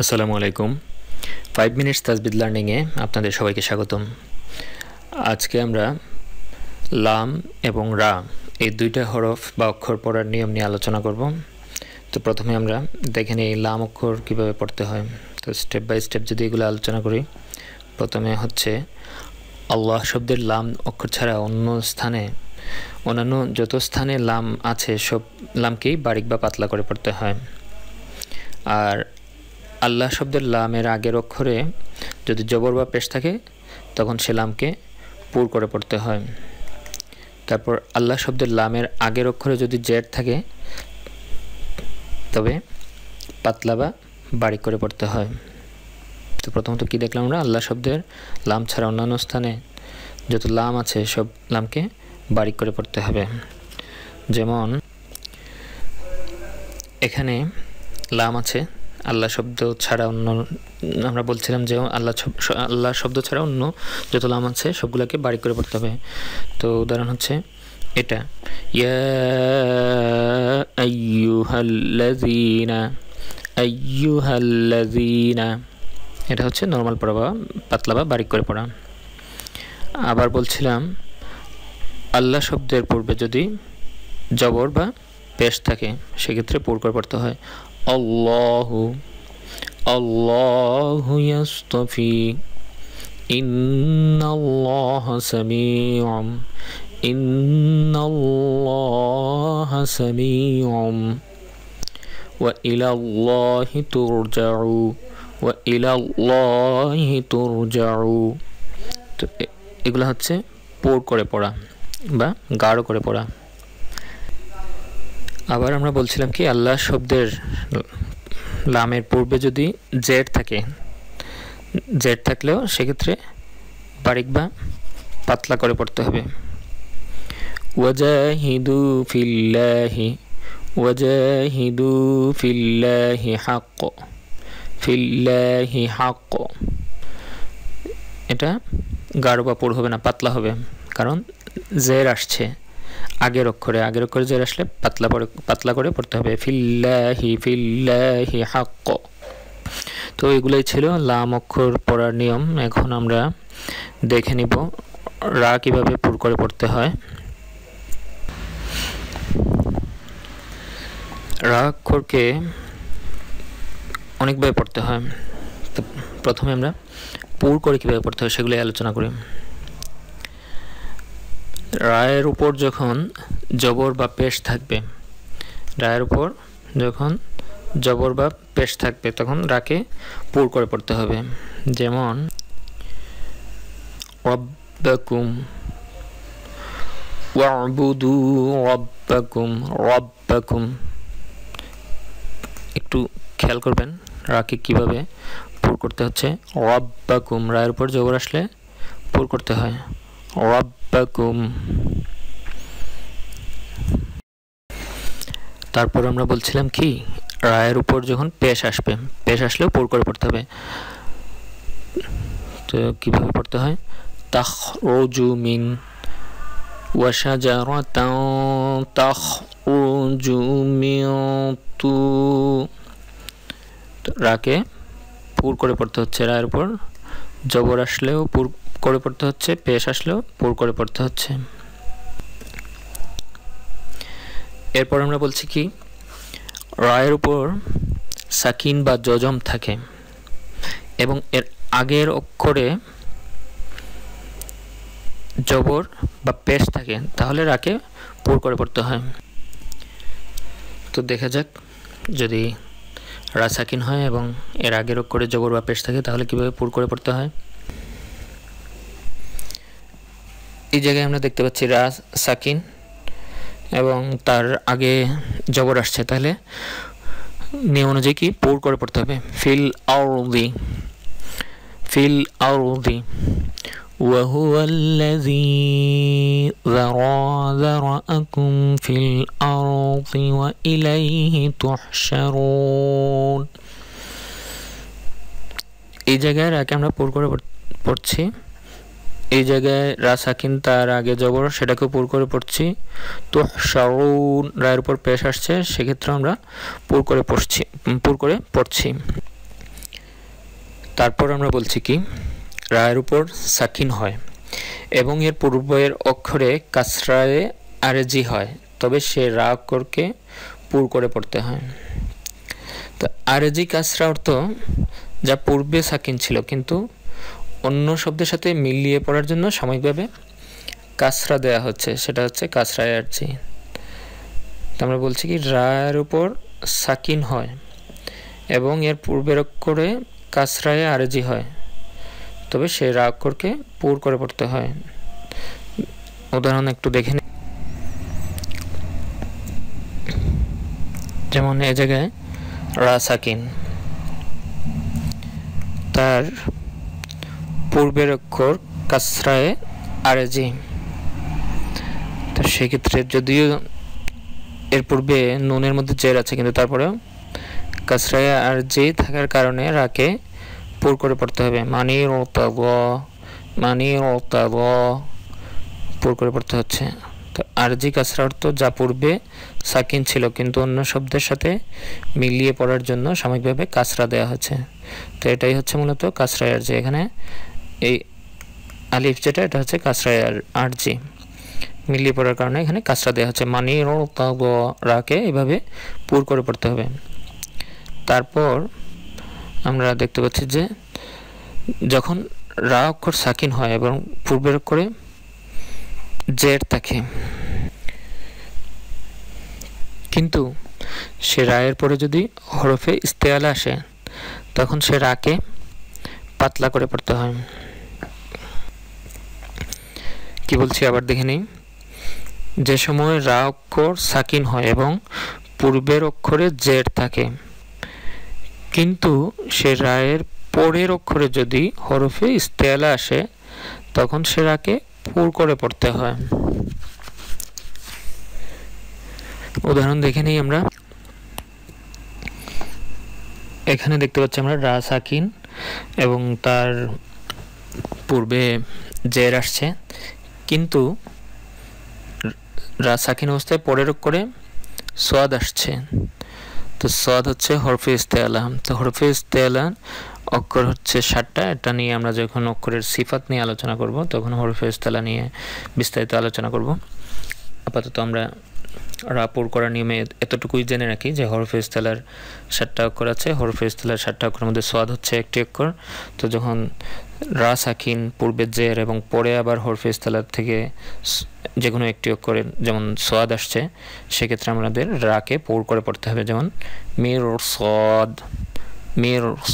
আসসালামু আলাইকুম 5 মিনিটস তাজবিদ লার্নিংয়ে আপনাদের সবাইকে স্বাগতম। আজকে আমরা লাম এবং রা এই দুইটা হরফ বা অক্ষর পড়ার নিয়ম নিয়ে আলোচনা করব। তো প্রথমে আমরা দেখে নিই লাম অক্ষর কীভাবে পড়তে হয়। তো স্টেপ বাই স্টেপ যদি এগুলো আলোচনা করি, প্রথমে হচ্ছে আল্লাহ শব্দের লাম অক্ষর ছাড়া অন্যান্য যত স্থানে লাম আছে সব লামকেই বারিক বা পাতলা করে পড়তে হয়। আর আল্লাহ শব্দের লামের আগের অক্ষরে যদি জবর বা পেশ থাকে তখন সে লামকে পুর করে পড়তে হয়। তারপর আল্লাহ শব্দের লামের আগের অক্ষরে যদি জেড থাকে তবে পাতলা বা বারিক করে পড়তে হয়। তো প্রথমত কি দেখলাম আমরা, আল্লাহ শব্দের লাম ছাড়া অন্যান্য স্থানে যত লাম আছে সব লামকে বারিক করে পড়তে হবে। যেমন এখানে লাম আছে আল্লাহ শব্দ ছাড়া অন্য, আমরা বলছিলাম যে আল্লাহ শব্দ ছাড়া অন্য যত লাম আছে সবগুলোকে বারিক করে পড়তে হবে। তো উদাহরণ হচ্ছে এটা, ইয়া আইয়ুহাল্লাযীনা, এটা হচ্ছে নরমাল পড়া বা পাতলা বা বারিক করে পড়া। আবার বলছিলাম আল্লাহ শব্দের পূর্বে যদি জবর বা পেশ থাকে সেক্ষেত্রে পুর করে পড়তে হয়। আল্লাহু ইয়াসতাফি, ইন্নাল্লাহা সামিউম ওয়া ইলাল্লাহি তুরজাউ। তো এগুলো হচ্ছে পুর করে পড়া বা গাঢ় করে পড়া। আবার আমরা বলছিলাম কি, আল্লাহ শব্দের লামের পূর্বে যদি জেড থাকে, জেড থাকলেও সেক্ষেত্রে বারিক বা পাতলা করে পড়তে হবে। ওয়াজাহিদু ফিল্লাহি হাক্ক, এটা গাঢ় বা পুর হবে না, পাতলা হবে, কারণ জের আসছে আগের অক্ষরে জের আসলে পাতলা করে পড়তে হবে। ফিল্লাহি হাক্ক। তো এগুলাই ছিল লাম অক্ষর পড়ার নিয়ম। এখন আমরা দেখে নিব রা কিভাবে পুর করে পড়তে হয়। রা অক্ষরকে অনেকভাবে পড়তে হয়। তো প্রথমে আমরা পুর করে কীভাবে পড়তে হয় সেগুলোই আলোচনা করি। রায়ের উপর যখন জবর বা পেশ থাকবে, তখন রাকে পুর করে পড়তে হবে। যেমন রব্বাকুম, ওয়া'বুদু রব্বাকুম। একটু খেয়াল করবেন রাকে কিভাবে পুর করতে হচ্ছে। রব্বাকুম, রায়ের উপর জবর আসলে পুর করতে হয় রব্বাকুম। তারপর আমরা বলছিলাম কি, রায়ের উপর যখন পেশ আসলেও পুর করে পড়তে হবে। তো কিভাবে পড়তে হয়, তাখরুজু মিন ওয়াশাজারাতান তাখরুজু মিন তু। রাকে পুর করে পড়তে হচ্ছে, রায়ের উপর জবর আসলেও পুর করে পড়তে হচ্ছে, পেশ আসলেও পুর করে পড়তে হচ্ছে। এরপর আমরা বলছি কি, রায়ের উপর সাকিন বা জজম থাকে এবং এর আগের অক্ষরে জবর বা পেশ থাকে, তাহলে রাকে পুর করে পড়তে হয়। তো দেখা যাক, যদি রা সাকিন হয় এবং এর আগের অক্ষরে জবর বা পেশ থাকে তাহলে কিভাবে পুর করে পড়তে হয়। এই জায়গায় আমরা দেখতে পাচ্ছি রা সাকিন এবং তার আগে জবর আসছে, তাহলে নিয়ম অনুযায়ী কি পুর করে পড়তে হবে। ফিল আরদি ওয়াহুয়াল্লাযী যারাআকুম ফিল আরদি ওয়া ইলাইহি তুহশারুন। এই জায়গায় রাকে আমরা পুর করে পড়ছি। এই জায়গায় রা সাকিন, তার আগে জবর, সেটাকেও পুর করে পড়ছি। তুহশারুন, রায়ের উপর পেশ আসছে, সেক্ষেত্রে আমরা পুর করে পড়ছি। তারপর আমরা বলছি কি রায়ের উপর সাকিন হয় এবং এর পূর্বের অক্ষরে কাসরায়ে আরেজি হয়, তবে সে রা অক্ষরকে পুর করে পড়তে হয়। তো আরেজি কাসরা অর্থ যা পূর্বে সাকিন ছিল কিন্তু অন্য শব্দের সাথে মিলিয়ে পড়ার জন্য সাময়িকভাবে কাসরা দেয়া হচ্ছে, সেটা হচ্ছে কাসরায়ে আরজি। তো আমরা বলছি কি রায়ের উপর সাকিন হয় এবং এর পূর্বের অক্ষরে কাসরায়ে আরেজি হয়, তবে সে রা অক্ষরকে পুর করে পড়তে হয়। উদাহরণ একটু দেখে নিই। যেমন এই জায়গায় রা সাকিন, তার পূর্বের অক্ষর কাসরায়ে আরেজি। তো সেক্ষেত্রে যদিও এর পূর্বে নুনের মধ্যে জের আছে কিন্তু তারপরেও কাসরায়ে আরজি থাকার কারণে রাকে পুর করে পড়তে হবে। মানি পুর করে পড়তে হচ্ছে। তো আরজি কাসরা অর্থ যা পূর্বে সাকিন ছিল কিন্তু অন্য শব্দের সাথে মিলিয়ে পড়ার জন্য সাময়িকভাবে কাসরা দেওয়া হচ্ছে। তো এটাই হচ্ছে মূলত কাসরায়ে আরজি। এখানে এই আলিফ যেটা এটা হচ্ছে কাসরায়ে আরজি, মিলিয়ে পড়ার কারণে এখানে কাসরা দেওয়া হচ্ছে। মানি রাকে এভাবে পুর করে পড়তে হবে। তারপর আমরা দেখতে পাচ্ছি যে যখন রা অক্ষর সাকিন হয় এবং পূর্বের অক্ষরে জের থাকে কিন্তু সে রায়ের পরে যদি হরফে ইস্তেআলা আসে তখন সে রাকে পাতলা করে পড়তে হয়। কি বলছি আবার দেখে নিই। যে সময় রা অক্ষর সাকিন হয় এবং পূর্বের অক্ষরে জের থাকে কিন্তু সে রায়ের পরের অক্ষরে যদি হরফে ইস্তেআলা আসে তখন সে রাকে পুর করে পড়তে হয়। উদাহরণ দেখে নিই আমরা। এখানে দেখতে পাচ্ছি আমরা রা সাকিন এবং তার পূর্বে জের আসছে কিন্তু রা সাকিন অবস্থায় পরের অক্ষরে সোয়াদ আসছে। তো সোয়াদ হচ্ছে হরফে ইস্তেআলা। তো হরফে ইস্তেআলা অক্ষর হচ্ছে 7টা। এটা নিয়ে আমরা যখন অক্ষরের সিফাত নিয়ে আলোচনা করব তখন হরফে ইস্তেআলা নিয়ে বিস্তারিত আলোচনা করব। আপাতত আমরা রা পুর করার নিয়মে এতটুকুই জেনে রাখি যে হরফে ইস্তেআলার 7টা অক্ষর আছে। হরফে ইস্তেআলার 7টা অক্ষরের মধ্যে সোয়াদ হচ্ছে একটি অক্ষর। তো যখন রা সাকিন পূর্বে জের এবং পরে আবার হরফে ইস্তেআলার থেকে যে কোনো একটি অক্ষরের যেমন সোয়াদ আসছে সেক্ষেত্রে আমাদের রাকে পুর করে পড়তে হবে। যেমন মির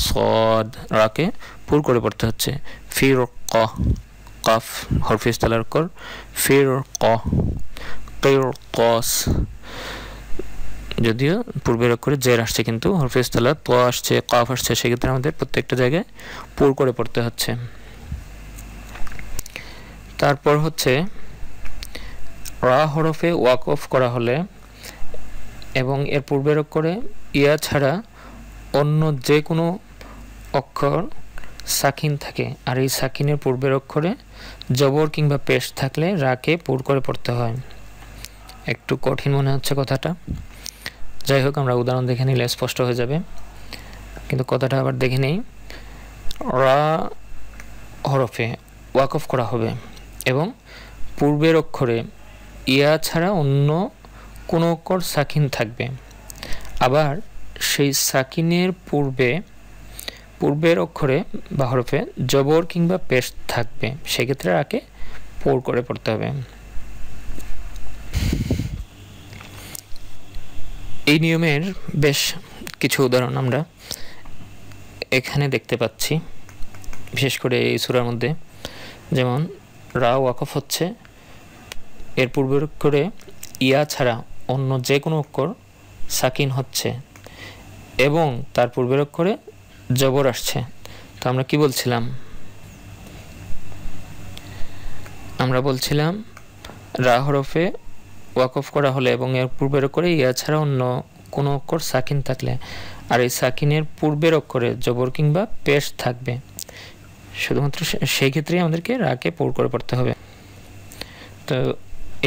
সদ রাকে পুর করে পড়তে হচ্ছে। ফির কফ হরফে ইস্তেআলার অক্ষর ফির কস, যদিও পূর্বের অক্ষরে জের আসছে কিন্তু হরফে ইস্তেআলা ত আসছে কফ আসছে, সেক্ষেত্রে আমাদের প্রত্যেকটা জায়গায় পুর করে পড়তে হচ্ছে। তারপর হচ্ছে রা হরফে ওয়াকফ করা হলে এবং এর পূর্বের অক্ষরে ইয়া ছাড়া অন্য যে কোনো অক্ষর সাকিন থাকে আর এই সাকিনের পূর্বের অক্ষরে জবর কিংবা পেশ থাকলে রাকে পুর করে পড়তে হয়। একটু কঠিন মনে হচ্ছে কথাটা, যাই হোক আমরা উদাহরণ দেখে নিলে স্পষ্ট হয়ে যাবে। কিন্তু কথাটা আবার দেখে নেই। রা হরফে ওয়াকফ করা হবে এবং পূর্বের অক্ষরে ইয়া ছাড়া অন্য কোনো অক্ষর সাকিন থাকবে, আবার সেই সাকিনের পূর্বের অক্ষরে বা হরফে জবর কিংবা পেশ থাকবে, সেক্ষেত্রে রাকে পুর করে পড়তে হবে। এই নিয়মের বেশ কিছু উদাহরণ আমরা এখানে দেখতে পাচ্ছি, বিশেষ করে এই সূরার মধ্যে। যেমন রা ওয়াকফ হচ্ছে, এর পূর্বের অক্ষরে ইয়া ছাড়া অন্য যে কোনো অক্ষর সাকিন হচ্ছে এবং তার পূর্বের অক্ষরে জবর আসছে। তো আমরা কি বলছিলাম? আমরা বলছিলাম রা হরফে ওয়াকফ করা হলে এবং এর পূর্বের অক্ষরে ইয়া ছাড়া অন্য কোনো অক্ষর সাকিন থাকলে আর এই সাকিনের পূর্বের অক্ষরে জবর কিংবা পেশ থাকবে, শুধুমাত্র সেই ক্ষেত্রেই আমাদেরকে রাকে পুর করে পড়তে হবে। তো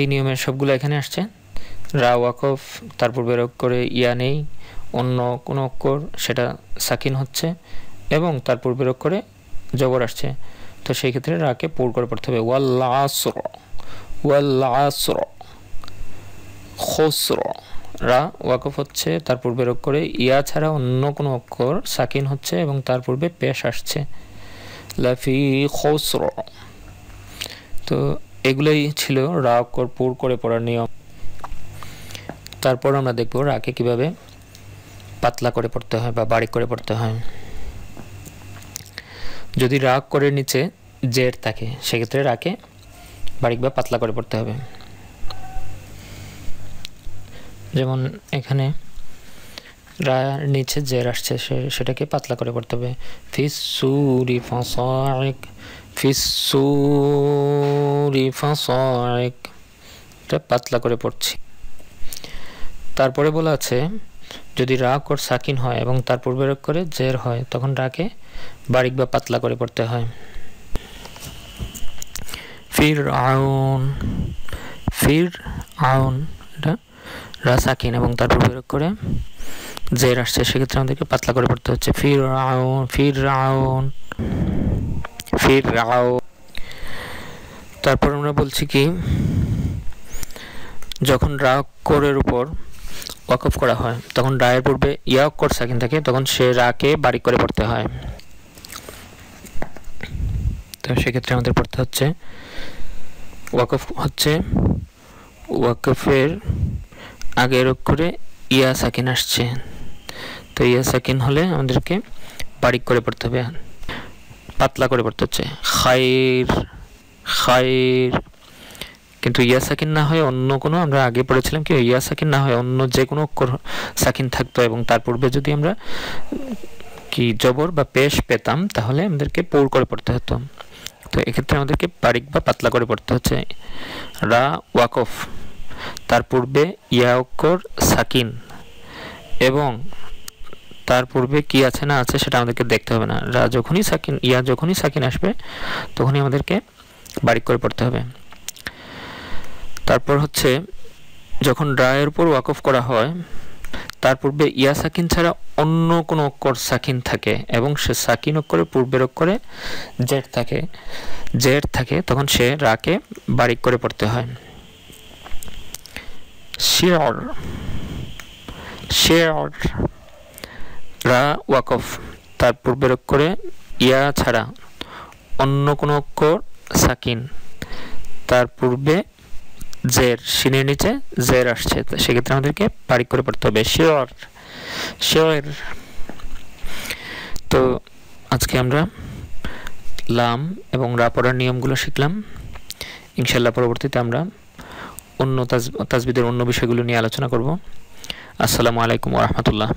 এই নিয়মের সবগুলো এখানে আসছে। রা ওয়াকফ, তার পূর্বের অক্ষরে ইয়া নেই, অন্য কোনো অক্ষর সেটা সাকিন হচ্ছে এবং তার পূর্বের অক্ষরে জবর আসছে, তো সেই ক্ষেত্রে রাকে পুর করে পড়তে হবে। ওয়াল আসর, ওয়াল আসর, খুসর। রা ওয়াকফ হচ্ছে, তার পূর্বের অক্ষরে ইয়া ছাড়া অন্য কোনো অক্ষর সাকিন হচ্ছে এবং তার পূর্বে পেশ আসছে, লাফি খুসর। তো এগুলোই ছিল রা অক্ষর পুর করে পড়ার নিয়ম। তারপর আমরা দেখব রাকে কিভাবে পাতলা করে পড়তে হয় বা বারিক করে পড়তে হয়। যদি রা অক্ষরের নিচে জের থাকে সেক্ষেত্রে রাকে বারিক বা পাতলা করে পড়তে হবে। যেমন এখানে রার নিচে জের আসছে, সেটাকে পাতলা করে পড়তে হবে। ফিসসুরি ফাসাইক, ফিসসুরি ফাসাইক, এটা পাতলা করে পড়ছি। তারপরে বলা আছে যদি রা অক্ষর সাকিন হয় এবং তার পূর্বের অক্ষরে জের হয় তখন রাকে বারিক বা পাতলা করে পড়তে হয়। ফিরআউন, ফিরআউন, এটা রা সাকিন এবং তার পূর্বের অক্ষরে জের আসছে, সেক্ষেত্রে আমাদেরকে পাতলা করে পড়তে হচ্ছে। ফিরআউন, ফিরআউন, ফিরআউন। তারপর আমরা বলছি কি, যখন রা অক্ষরের উপর ওয়াকফ করা হয় তখন রায়ের পূর্বে ইয়া অক্ষর সাকিন থাকে, তখন সে রাকে বারিক করে পড়তে হয়। তো সেক্ষেত্রে আমাদের পড়তে হচ্ছে, ওয়াকফ হচ্ছে ওয়াকফের আগের অক্ষরে ইয়া সাকিন আসছে, তো ইয়া সাকিন হলে আমাদেরকে বারিক করে পড়তে হবে, পাতলা করে পড়তে হচ্ছে। খাইর, খাইর। কিন্তু ইয়া সাকিন না হয় অন্য কোনো, আমরা আগে পড়েছিলাম কি ইয়া সাকিন না হয় অন্য যে কোনো অক্ষর সাকিন থাকতো এবং তার পূর্বে যদি আমরা কি জবর বা পেশ পেতাম তাহলে আমাদেরকে পুর করে পড়তে হতো। তো এক্ষেত্রে আমাদেরকে বারিক বা পাতলা করে পড়তে হচ্ছে। রা ওয়াকফ, তার পূর্বে ইয়া অক্ষর সাকিন এবং তার পূর্বে কি আছে না আছে সেটা আমাদেরকে দেখতে হবে না। রা যখনই সাকিন, ইয়া যখনই সাকিন আসবে তখনই আমাদেরকে বারিক করে পড়তে হবে। তারপর হচ্ছে যখন রায়ের উপর ওয়াকফ করা হয় তার পূর্বে ইয়া সাকিন ছাড়া অন্য কোনো অক্ষর সাকিন থাকে এবং সে সাকিন অক্ষরের পূর্বের অক্ষরে জের থাকে, জের থাকে, তখন সে রাকে বারিক করে পড়তে হয়। শির, শির। রা ওয়াকফ, তার পূর্বের অক্ষরে ইয়া ছাড়া অন্য কোনো অক্ষর সাকিন, তার পূর্বে জের, শিনের নিচে জের আসছে, সেক্ষেত্রে আমাদেরকে বারিক করে পড়তে হবে। শির, শির। তো আজকে আমরা লাম এবং রা পড়ার নিয়মগুলো শিখলাম। ইনশাল্লাহ পরবর্তীতে আমরা অন্য তাজবিদের অন্য বিষয়গুলো নিয়ে আলোচনা করব। আসসালামু আলাইকুম ওয়া রাহমাতুল্লাহ।